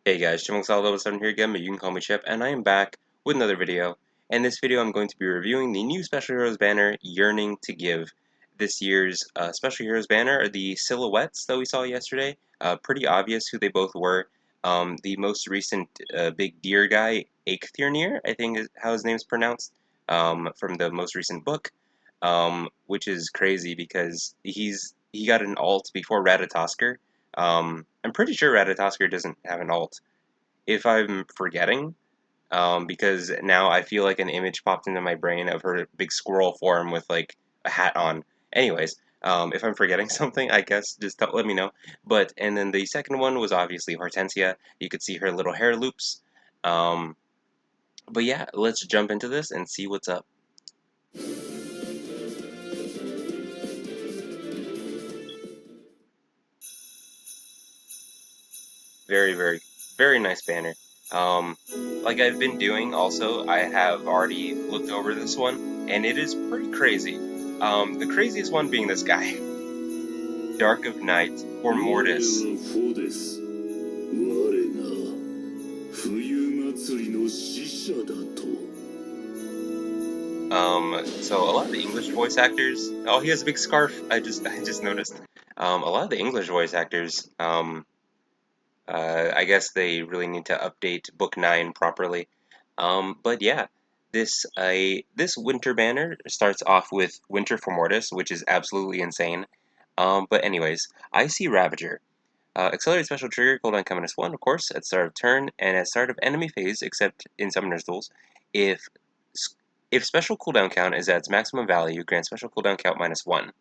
Hey guys, Chimel7 here again, but you can call me Chip, and I am back with another video. In this video, I'm going to be reviewing the new Special Heroes banner, Yearning to Give. This year's Special Heroes banner are the silhouettes that we saw yesterday. Pretty obvious who they both were. The most recent big deer guy, Yearning, I think is how his name's pronounced, from the most recent book, which is crazy because he got an alt before Ratatoskr. I'm pretty sure Ratatoskr doesn't have an alt. If I'm forgetting, because now I feel like an image popped into my brain of her big squirrel form with like a hat on. Anyways, if I'm forgetting something, I guess just let me know. And then the second one was obviously Hortensia. You could see her little hair loops. Um, but yeah, let's jump into this and see what's up. Very, very, very nice banner. Like I've been doing also, I have already looked over this one, and it is pretty crazy. The craziest one being this guy, Dark of Night, or Mortis. So a lot of the English voice actors, oh, he has a big scarf. I just noticed. A lot of the English voice actors, I guess they really need to update Book 9 properly. But yeah, this winter banner starts off with Winter for Mortis, which is absolutely insane. But anyways, I see Ravager. Accelerated special trigger, cooldown count -1, of course, at start of turn, and at start of enemy phase, except in Summoner's Duels. If if special cooldown count is at its maximum value, grant special cooldown count -1.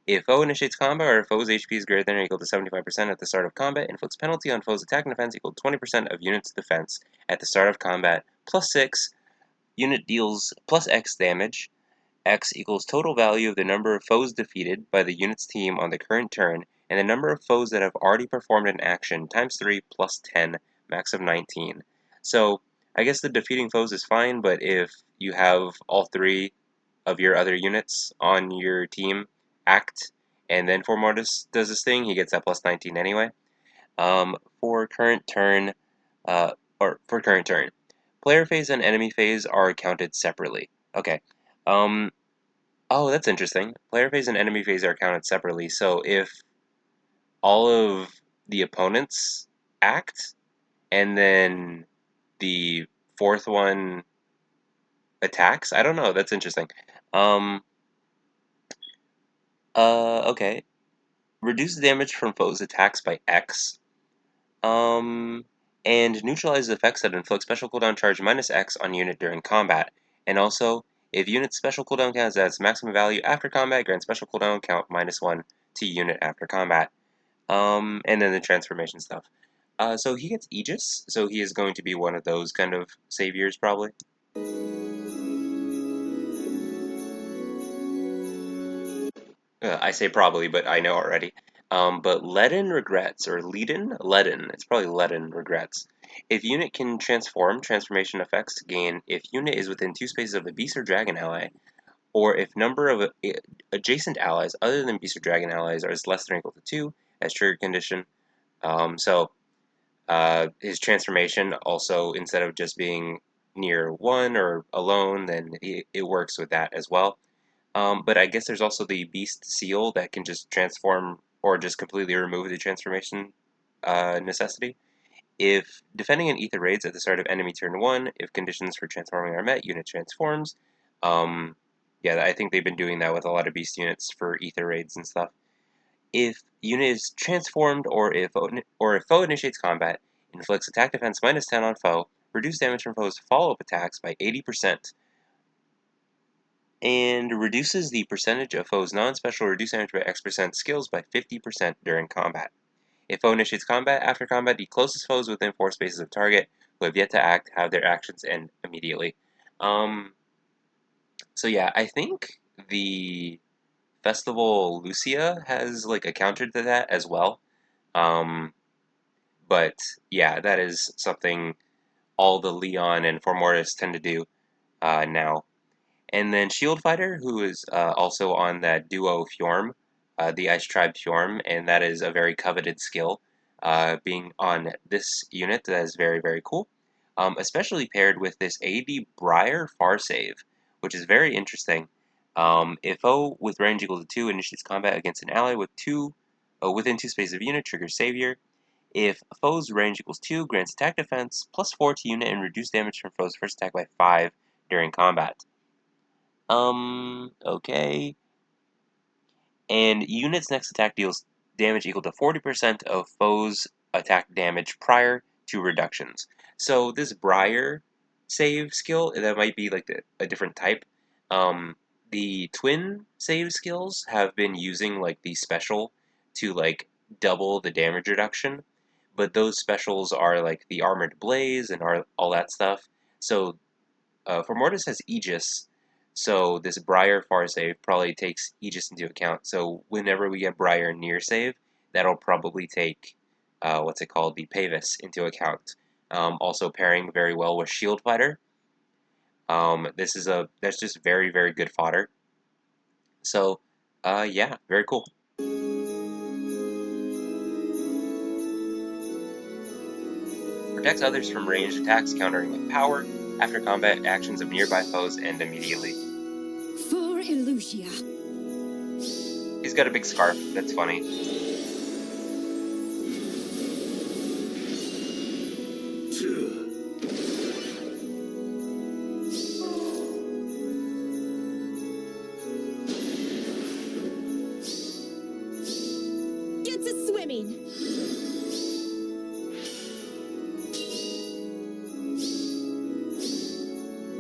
If foe initiates combat or if foe's HP is greater than or equal to 75% at the start of combat, inflicts penalty on foe's attack and defense equal to 20% of unit's defense at the start of combat, plus 6, unit deals plus X damage. X equals total value of the number of foes defeated by the unit's team on the current turn, and the number of foes that have already performed an action times 3 plus 10, max of 19. So, I guess the defeating foes is fine, but if you have all 3 of your other units on your team act, and then Mortis does this thing, he gets that plus 19 anyway. For current turn, for current turn, player phase and enemy phase are counted separately. Okay. Oh, that's interesting. Player phase and enemy phase are counted separately, so if all of the opponents act, and then the fourth one attacks, I don't know, that's interesting. Um, okay. Reduce damage from foes' attacks by X. And neutralizes effects that inflict special cooldown charge -X on unit during combat. And also, if unit's special cooldown count is at its maximum value after combat, grant special cooldown count -1 to unit after combat. And then the transformation stuff. So he gets Aegis, so he is going to be one of those kind of saviors, probably. I say probably, but I know already. But Leaden regrets, or Leaden, it's probably Leaden regrets. If unit can transform, transformation effects gain if unit is within 2 spaces of a beast or dragon ally, or if number of adjacent allies other than beast or dragon allies are less than or equal to 2 as trigger condition. His transformation also, instead of just being near 1 or alone, then it works with that as well. But I guess there's also the Beast Seal that can just transform or just completely remove the transformation necessity. If defending an Ether raids at the start of enemy turn 1, if conditions for transforming are met, unit transforms. Yeah, I think they've been doing that with a lot of Beast units for Ether raids and stuff. If unit is transformed or if foe initiates combat, inflicts attack defense -10 on foe, reduce damage from foe's follow-up attacks by 80%. And reduces the percentage of foe's non-special reduce damage by X% skills by 50% during combat. If foe initiates combat, after combat, the closest foes within 4 spaces of target who have yet to act have their actions end immediately. So yeah, I think the Festival Lucia has like a counter to that as well. But yeah, that is something all the Leon and Formortis tend to do now. And then Shield Fighter, who is also on that duo Fjorm, the Ice Tribe Fjorm, and that is a very coveted skill. being on this unit. That is very, very cool. Especially paired with this AD Briar Far Save, which is very interesting. If foe with range equal to 2 initiates combat against an ally with within 2 spaces of unit, triggers Savior. If foe's range equals 2, grants attack defense +4 to unit and reduce damage from foe's first attack by 5 during combat. Okay. And unit's next attack deals damage equal to 40% of foe's attack damage prior to reductions. So this Briar save skill, that might be like a different type. The twin save skills have been using like the special to like double the damage reduction, but those specials are like the Armored Blaze and all that stuff. So for Mortis has Aegis, so this Briar Far Save probably takes Aegis into account. So whenever we get Briar Near Save, that'll probably take, what's it called, the Pavis into account. Also pairing very well with Shield Fighter. That's just very, very good fodder. So, yeah, very cool. Protects others from ranged attacks, countering with power. After combat, actions of nearby foes end immediately. For Illusia. He's got a big scarf. That's funny. Get to swimming.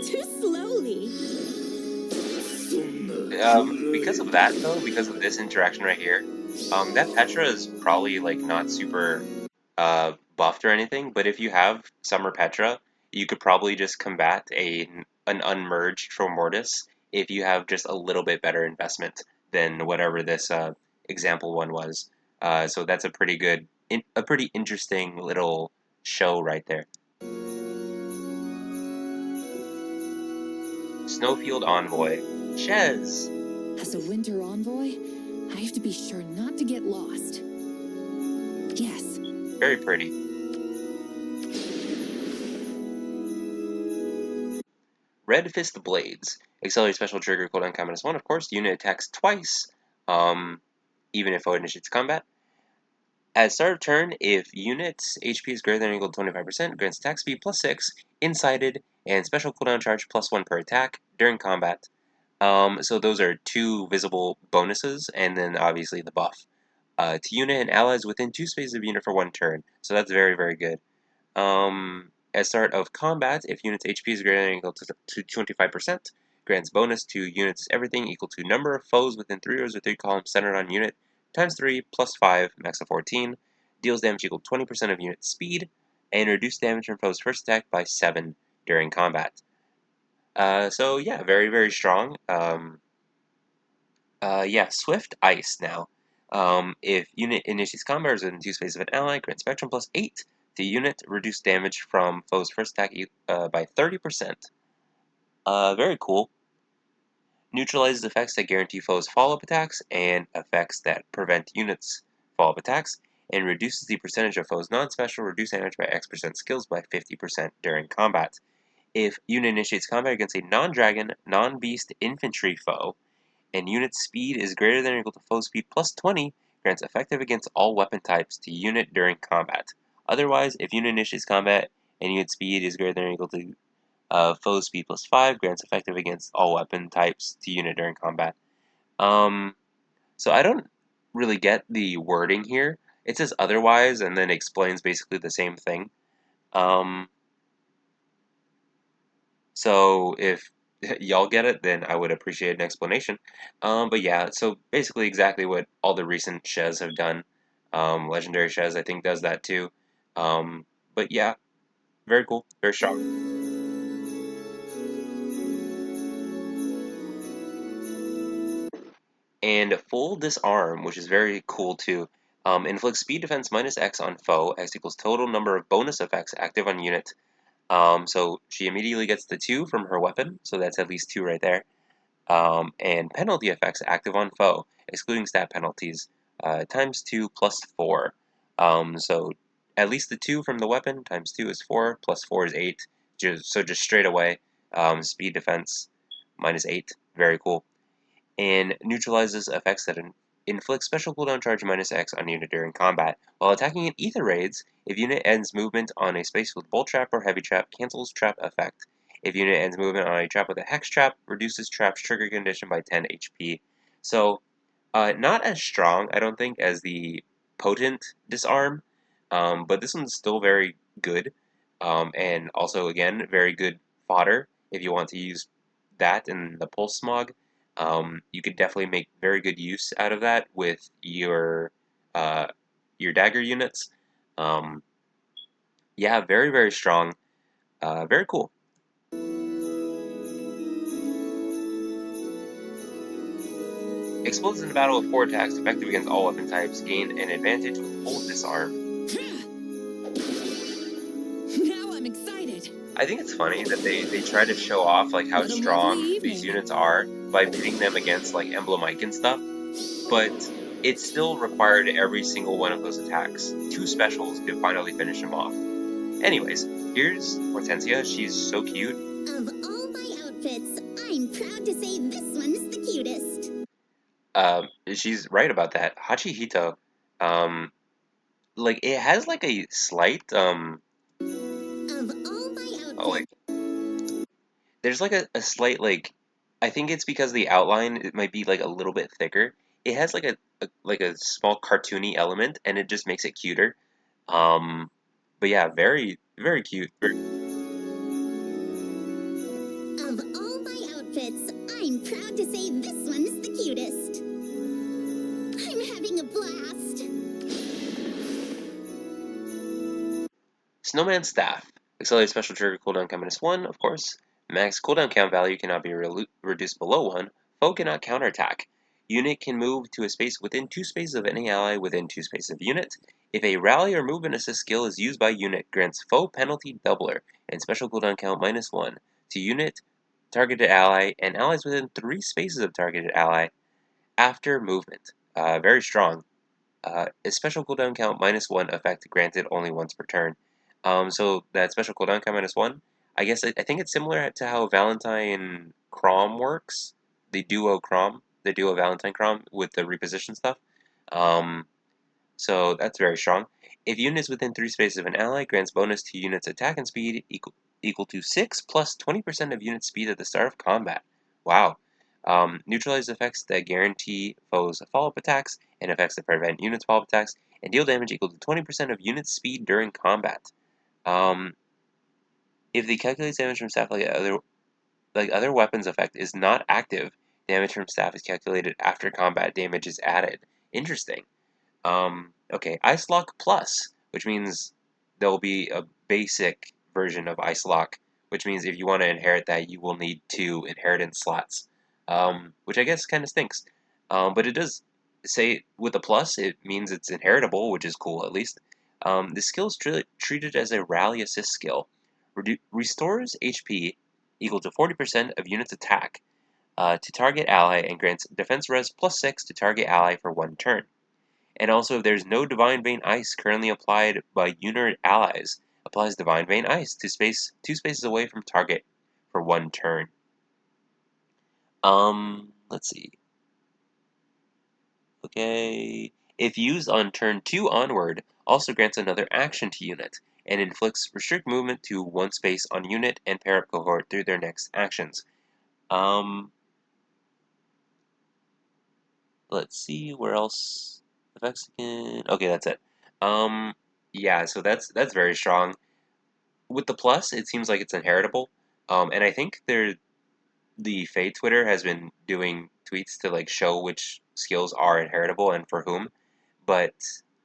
Too slowly. Because of that though, because of this interaction right here, that Petra is probably like not super buffed or anything, but if you have Summer Petra, you could probably just combat an unmerged Tromortis if you have just a little bit better investment than whatever this example one was. So that's a pretty good, a pretty interesting little show right there. Snowfield Envoy, Chez. As a winter envoy, I have to be sure not to get lost. Yes. Very pretty. Red Fist Blades. Accelerate special trigger cooldown count -1. Of course, unit attacks twice, even if foe initiates combat. At start of turn, if unit's HP is greater than or equal to 25%, grants attack speed +6, incited, and special cooldown charge +1 per attack during combat. So those are 2 visible bonuses, and then obviously the buff. To unit and allies within 2 spaces of unit for 1 turn. So that's very, very good. At start of combat, if unit's HP is greater than or equal to 25%, grants bonus to units everything equal to number of foes within 3 rows or 3 columns centered on unit times 3 plus 5, max of 14, deals damage equal to 20% of unit speed, and reduce damage from foes' first attack by 7 during combat. So yeah, very, very strong. Yeah, Swift Ice now. If unit initiates combat or is within 2 spaces of an ally, grant Spectrum +8 to unit, reduce damage from foe's first attack by 30%. Very cool. Neutralizes effects that guarantee foes follow-up attacks and effects that prevent units' follow-up attacks, and reduces the percentage of foes' non-special reduced damage by X% skills by 50% during combat. If unit initiates combat against a non-dragon, non-beast infantry foe, and unit's speed is greater than or equal to foe speed +20, grants effective against all weapon types to unit during combat. Otherwise, if unit initiates combat and unit speed is greater than or equal to foe speed +5, grants effective against all weapon types to unit during combat. So I don't really get the wording here. It says otherwise and then explains basically the same thing. So if y'all get it, then I would appreciate an explanation. But yeah, so basically exactly what all the recent Shez have done. Legendary Shez, I think, does that too. But yeah, very cool, very strong. And Full Disarm, which is very cool too. Inflicts speed defense -X on foe. X equals total number of bonus effects active on unit. So she immediately gets the 2 from her weapon, so that's at least 2 right there. And penalty effects active on foe, excluding stat penalties, times 2 plus 4. So at least the 2 from the weapon times 2 is 4, plus 4 is 8. So just straight away, speed defense minus 8. Very cool. And neutralizes effects that inflict special cooldown charge minus X on unit during combat. While attacking in ether raids, if unit ends movement on a space with bolt trap or heavy trap, cancels trap effect. If unit ends movement on a trap with a hex trap, reduces trap's trigger condition by 10 HP. So not as strong, I don't think, as the potent disarm, but this one's still very good, and also again very good fodder if you want to use that in the pulse smog. You could definitely make very good use out of that with uh, your dagger units. Um, yeah, very strong, very cool. Explodes in battle with 4 attacks, effective against all weapon types, gain an advantage with full disarm. Now I'm excited. I think it's funny that they try to show off like how What a lovely strong these evening. units are by pitting them against like Emblem Ike and stuff, but it still required every single one of those attacks. 2 specials to finally finish them off. Anyways, here's Hortensia. She's so cute. Of all my outfits, I'm proud to say this one's the cutest. She's right about that. Hachihito, um, like it has like a slight Of all my oh outfits, wait, there's like a slight like I think it's because the outline it might be like a little bit thicker. It has like a small cartoony element and it just makes it cuter. Um but yeah, very cute. of all my outfits, I'm proud to say this one's the cutest. I'm having a blast. Snowman Staff. Accelerated special trigger cooldown count -1, of course. Max cooldown count value cannot be reduced below 1. Foe cannot counterattack. Unit can move to a space within 2 spaces of any ally within 2 spaces of unit. If a rally or movement assist skill is used by unit, grants foe penalty doubler and special cooldown count -1 to unit, targeted ally, and allies within 3 spaces of targeted ally after movement. Very strong. A special cooldown count -1 effect granted only once per turn. So that special cooldown count -1, I guess I think it's similar to how Valentine Crom works. The duo Valentine Crom with the reposition stuff. Um, so that's very strong. If unit is within 3 spaces of an ally, grants bonus to unit's attack and speed equal to 6 plus 20% of unit speed at the start of combat. Wow. Neutralize effects that guarantee foes follow-up attacks and effects that prevent units follow-up attacks, and deal damage equal to 20% of unit speed during combat. Um, if the calculates damage from staff like other weapons effect is not active, damage from staff is calculated after combat damage is added. Interesting. Okay, Ice Lock Plus, which means there will be a basic version of Ice Lock, which means if you want to inherit that, you will need 2 inheritance slots, which I guess kind of stinks. But it does say with the plus, it means it's inheritable, which is cool at least. The skill is treated as a rally assist skill. Restores HP equal to 40% of unit's attack to target ally and grants defense res +6 to target ally for 1 turn. And also, if there's no Divine Vein Ice currently applied by unit allies, applies Divine Vein Ice to 2 spaces away from target for 1 turn. Let's see. Okay. If used on turn 2 onward, also grants another action to unit, and inflicts restrict movement to 1 space on unit and pair up cohort through their next actions. Um, let's see where else effects again. Okay, that's it. Um, yeah, so that's very strong. With the plus, it seems like it's inheritable. And I think the Fade Twitter has been doing tweets to like show which skills are inheritable and for whom, but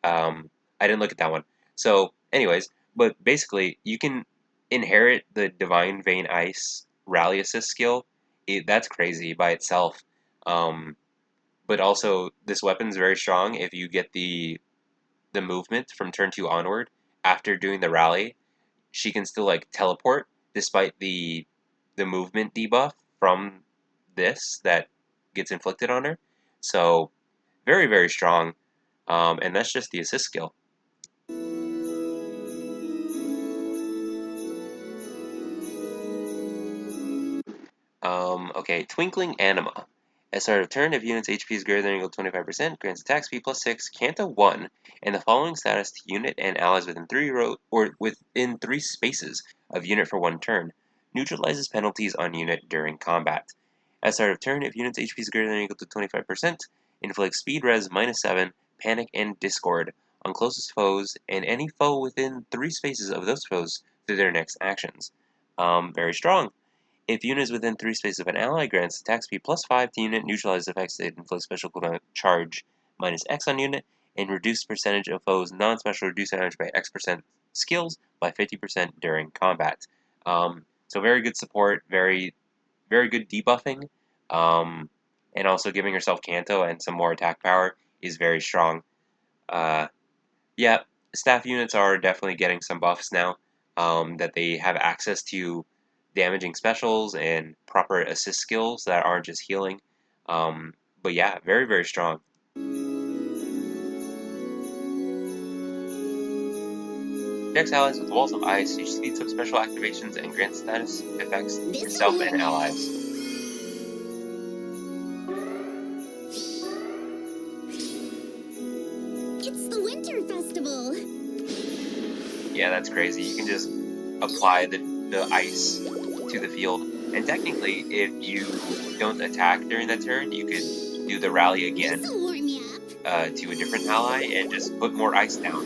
I didn't look at that one. So, anyways, but basically, you can inherit the Divine Vein Ice Rally Assist skill. That's crazy by itself. Um, but also, this weapon's very strong if you get the movement from turn 2 onward after doing the rally. She can still like teleport despite the movement debuff from this that gets inflicted on her. So very strong. And that's just the assist skill. Okay, Twinkling Anima. At the start of turn, if unit's HP is greater than or equal to 25%, grants attack speed plus 6, Canto 1, and the following status to unit and allies within 3 spaces of unit for 1 turn. Neutralizes penalties on unit during combat. At the start of turn, if unit's HP is greater than or equal to 25%, inflicts speed res -7, panic, and discord on closest foes and any foe within 3 spaces of those foes through their next actions. Very strong. If unit is within 3 spaces of an ally, grants attack speed +5 to unit, neutralizes effects that inflict special cooldown charge -X on unit, and reduce percentage of foes non-special reduce damage by X% skills by 50% during combat. So very good support, very good debuffing, and also giving herself Canto and some more attack power is very strong. Uh, yeah, staff units are definitely getting some buffs now, that they have access to damaging specials and proper assist skills that aren't just healing. But yeah, very, very strong. Protects allies with walls of ice, which speeds up special activations and grants status effects to This self one and will allies. It's the Winter Festival. Yeah, that's crazy. You can just apply the ice to the field. And technically, if you don't attack during that turn, you could do the rally again This'll warm you up. to a different ally and just put more ice down.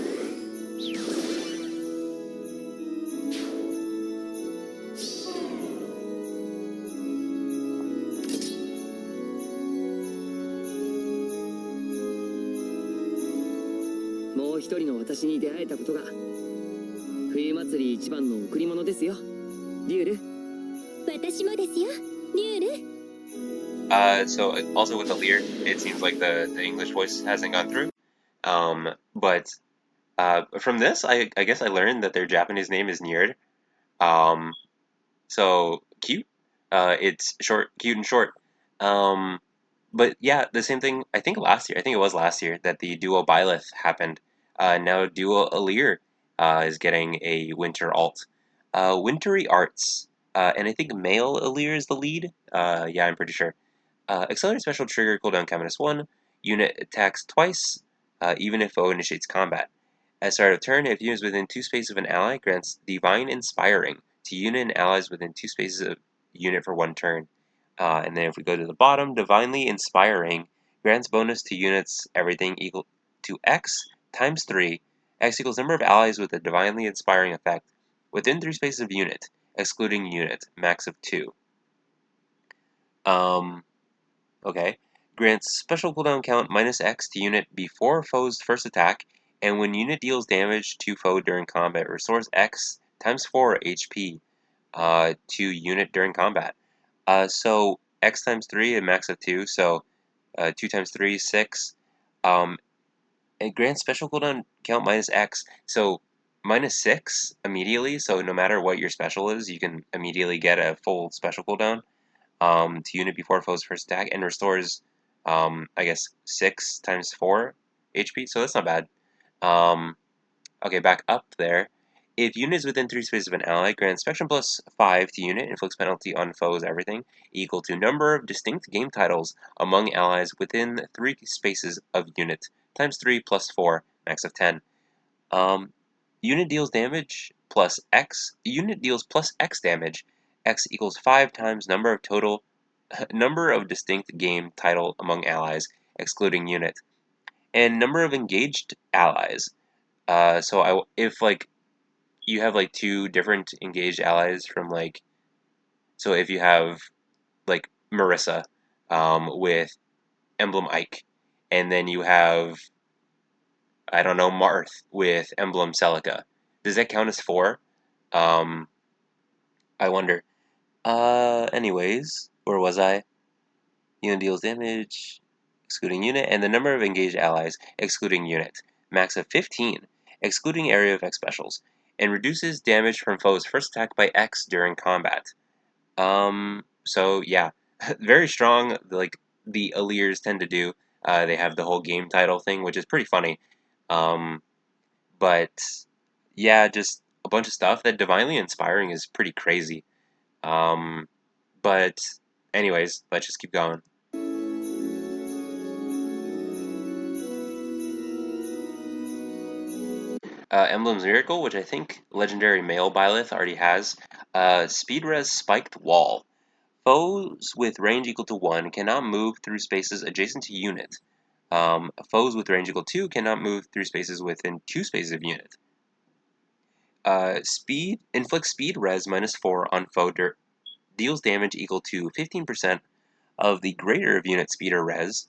So also with the Lear, it seems like the English voice hasn't gone through. But from this, I guess I learned that their Japanese name is Nierd. Um, so cute. It's short, cute and short. Um, but yeah, the same thing. I think last year. I think it was last year that the duo Byleth happened. Now duo Alir is getting a winter alt. Wintry Arts. And I think male Alir is the lead. Yeah, I'm pretty sure. Accelerate special trigger cooldown count -1. Unit attacks twice, even if foe initiates combat. At start of turn, if unit is within 2 spaces of an ally, grants Divine Inspiring to unit and allies within 2 spaces of unit for 1 turn. And then if we go to the bottom, Divinely Inspiring grants bonus to units everything equal to X times 3. X equals number of allies with a Divinely Inspiring effect within 3 spaces of unit, excluding unit, max of 2. Okay. Grants special cooldown count -X to unit before foe's first attack, and when unit deals damage to foe during combat, restores X times 4 HP to unit during combat. So X times 3, a max of 2, so 2 times 3 is 6. It grants special cooldown count -X, so -6 immediately, so no matter what your special is, you can immediately get a full special cooldown to unit before foe's first attack, and restores, I guess, 6 times 4 HP, so that's not bad. Okay, back up there. If unit is within 3 spaces of an ally, grants Spectrum plus 5 to unit, inflicts penalty on foes, everything, equal to number of distinct game titles among allies within 3 spaces of unit, times 3 plus 4, max of 10. Um, unit deals damage plus X. Unit deals plus X damage. X equals 5 times number of distinct game title among allies, excluding unit, and number of engaged allies. If like you have like 2 different engaged allies from like, so if you have like Marissa with Emblem Ike, and then you have, I don't know, Marth with Emblem Celica, does that count as 4? Um, I wonder. Anyways, where was I? Unit deals damage, excluding unit, and the number of engaged allies, excluding unit. Max of 15, excluding area effect specials, and reduces damage from foes' first attack by X during combat. So yeah, very strong, like the Alirs tend to do. They have the whole game title thing, which is pretty funny. Um, But yeah, just a bunch of stuff. That Divinely Inspiring is pretty crazy. Um, but anyways, let's just keep going. Emblem's Miracle, which I think Legendary Male Byleth already has. Speed Res Spiked Wall. Foes with range equal to 1 cannot move through spaces adjacent to unit. Foes with range equal to 2 cannot move through spaces within 2 spaces of unit. Speed inflicts speed res -4 on foe deals damage equal to 15% of the greater of unit speed or res,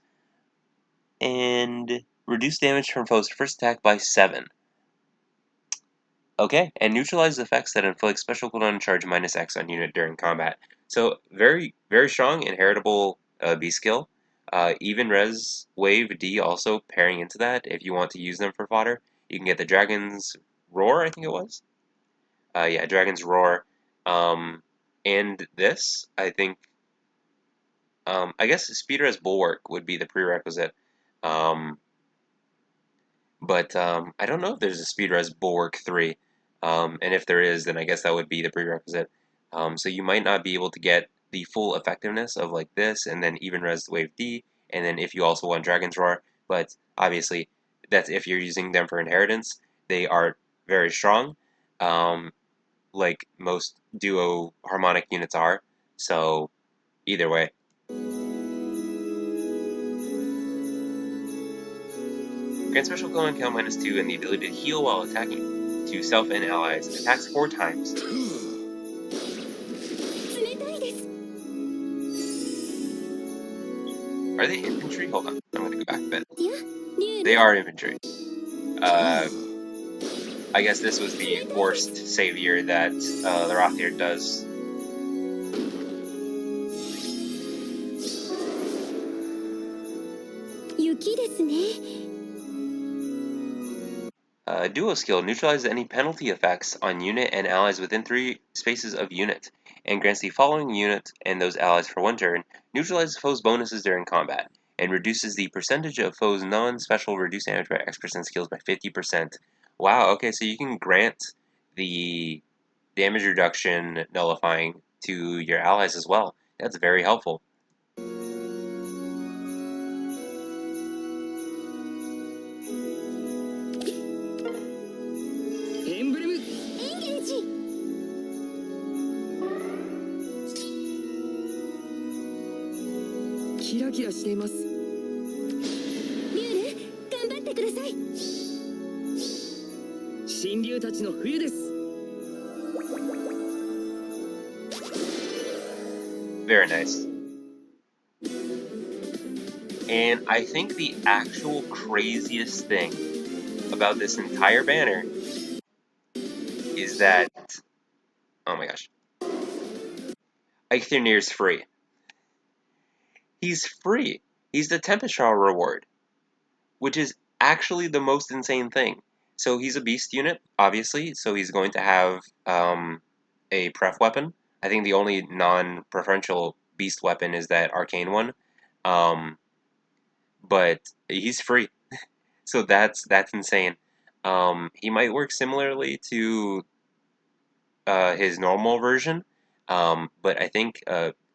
and reduce damage from foe's first attack by 7. Okay, and neutralizes effects that inflict special cooldown charge -X on unit during combat. So very, very strong inheritable B skill. Even res wave D also pairing into that if you want to use them for fodder. You can get the Dragon's Roar, I think it was. Yeah, Dragon's Roar. And this, I think, I guess Speed Res Bulwark would be the prerequisite. Um, but I don't know if there's a Speed Res Bulwark 3. And if there is, then I guess that would be the prerequisite. So you might not be able to get the full effectiveness of like this, and then even res wave D, and then if you also want Dragon's Roar. But obviously, that's if you're using them for inheritance. They are very strong. Like most duo harmonic units are. So either way. Grant special cooldown count -2 and the ability to heal while attacking to self and allies. Attacks 4 times. Are they infantry? Hold on, I'm gonna go back a bit. They are infantry. I guess this was the forced savior that the Rothier does. Duo skill neutralizes any penalty effects on unit and allies within 3 spaces of unit, and grants the following unit and those allies for 1 turn, neutralizes foes' bonuses during combat, and reduces the percentage of foes' non-special reduced damage by X% skills by 50%. Wow, okay, so you can grant the damage reduction nullifying to your allies as well. That's very helpful. Very nice. And I think the actual craziest thing about this entire banner is that, oh my gosh, Eikthenir's free. He's free. He's the Tempest Trial reward, which is actually the most insane thing. So he's a beast unit, obviously, so he's going to have a pref weapon. I think the only non-preferential beast weapon is that arcane one. Um, but he's free. So that's insane. He might work similarly to his normal version, but I think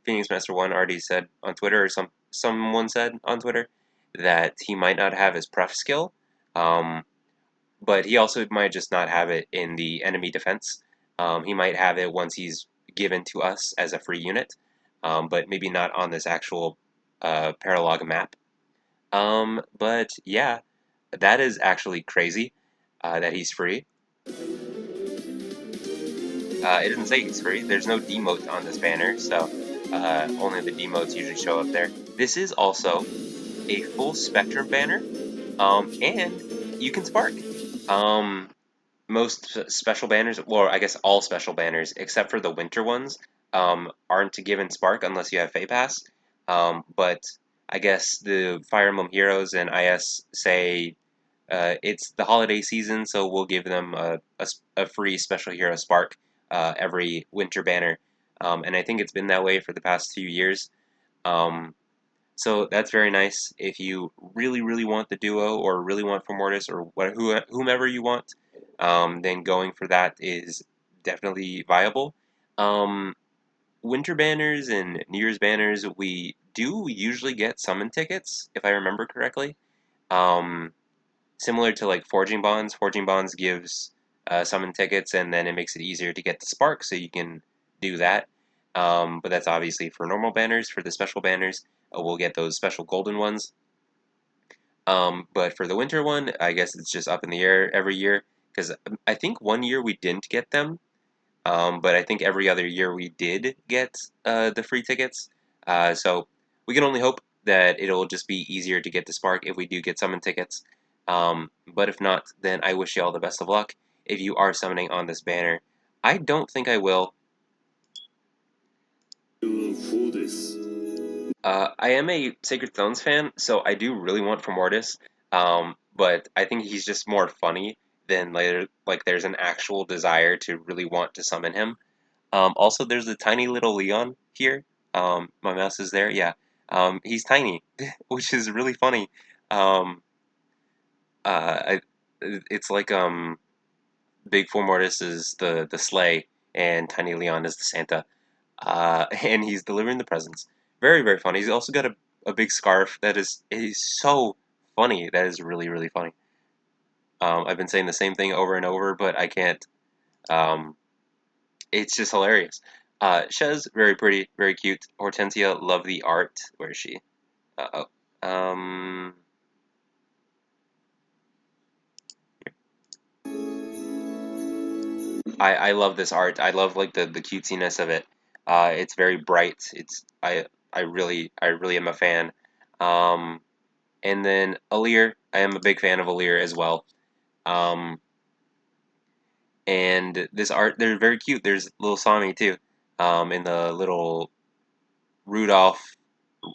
Phoenix Master One already said on Twitter, or someone said on Twitter, that he might not have his pref skill, but he also might just not have it in the enemy defense. He might have it once he's given to us as a free unit, but maybe not on this actual paralog map. But yeah, that is actually crazy that he's free. It doesn't say he's free. There's no demote on this banner, so only the demotes usually show up there. This is also a full spectrum banner, and you can spark. Most special banners, well, I guess all special banners, except for the winter ones, aren't given spark unless you have Fey Pass. But I guess the Fire Emblem Heroes and IS say it's the holiday season, so we'll give them a free special hero spark every winter banner. And I think it's been that way for the past few years. Um, so that's very nice. If you really, really want the duo, or really want for Mortis, or whomever you want, then going for that is definitely viable. Um, Winter banners and New Year's banners, we do usually get summon tickets, if I remember correctly. Um, Similar to like Forging Bonds gives summon tickets, and then it makes it easier to get the spark, so you can do that. But that's obviously for normal banners. For the special banners, we'll get those special golden ones. But for the winter one, I guess it's just up in the air every year, because I think one year we didn't get them, but I think every other year we did get the free tickets. So we can only hope that it'll just be easier to get the Spark if we do get summon tickets. But if not, then I wish you all the best of luck if you are summoning on this banner. I don't think I will. I am a Sacred Stones fan, so I do really want for Mortis. But I think he's just more funny than later. Like there's an actual desire to really want to summon him. Also, there's a tiny little Leon here. My mouse is there. Yeah. He's tiny, which is really funny. Um, I, it's like Big Four Mortis is the sleigh, and Tiny Leon is the Santa. And he's delivering the presents. Very, very funny. He's also got a big scarf that is so funny. That is really, really funny. I've been saying the same thing over and over, but I can't. Um, it's just hilarious. Shez, very pretty, very cute. Hortensia, love the art. Where is she? Uh oh. I love this art. I love like the cutesiness of it. It's very bright. I really am a fan. Um, and then Alir, I am a big fan of Alir as well. Um, and this art, they're very cute. There's little Sami too. In the little Rudolph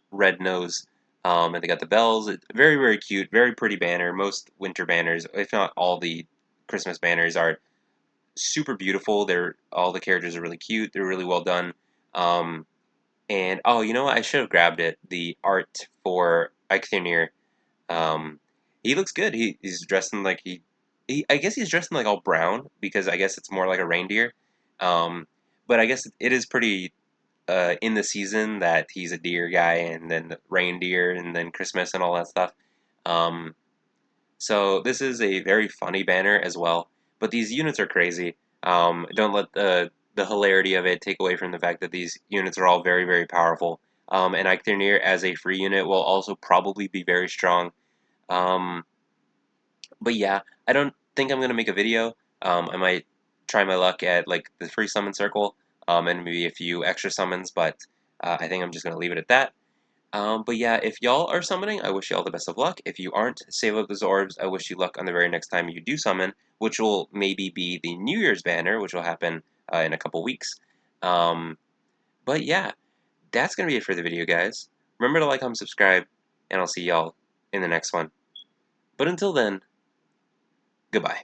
red nose. And they got the bells. Very, very cute. Very pretty banner. Most winter banners, if not all the Christmas banners, are super beautiful. They're all the characters are really cute. They're really well done. Um, and oh, you know what? I should have grabbed it. The art for Icthonier. Um, he looks good. He's dressed in like he I guess he's dressed in like all brown because I guess it's more like a reindeer. Um, but I guess it is pretty in the season that he's a deer guy and then reindeer and then Christmas and all that stuff. Um, so this is a very funny banner as well. But these units are crazy. Don't let the hilarity of it take away from the fact that these units are all very, very powerful. And Icthonier as a free unit will also probably be very strong. Um, but yeah, I don't think I'm gonna make a video. I might try my luck at like the free summon circle, and maybe a few extra summons, but I think I'm just gonna leave it at that. But yeah, if y'all are summoning, I wish you all the best of luck. If you aren't, save up those orbs. I wish you luck on the very next time you do summon, which will maybe be the New Year's banner, which will happen in a couple weeks. Um, but yeah, that's gonna be it for the video, guys. Remember to like, comment, subscribe, and I'll see y'all in the next one. But until then, goodbye.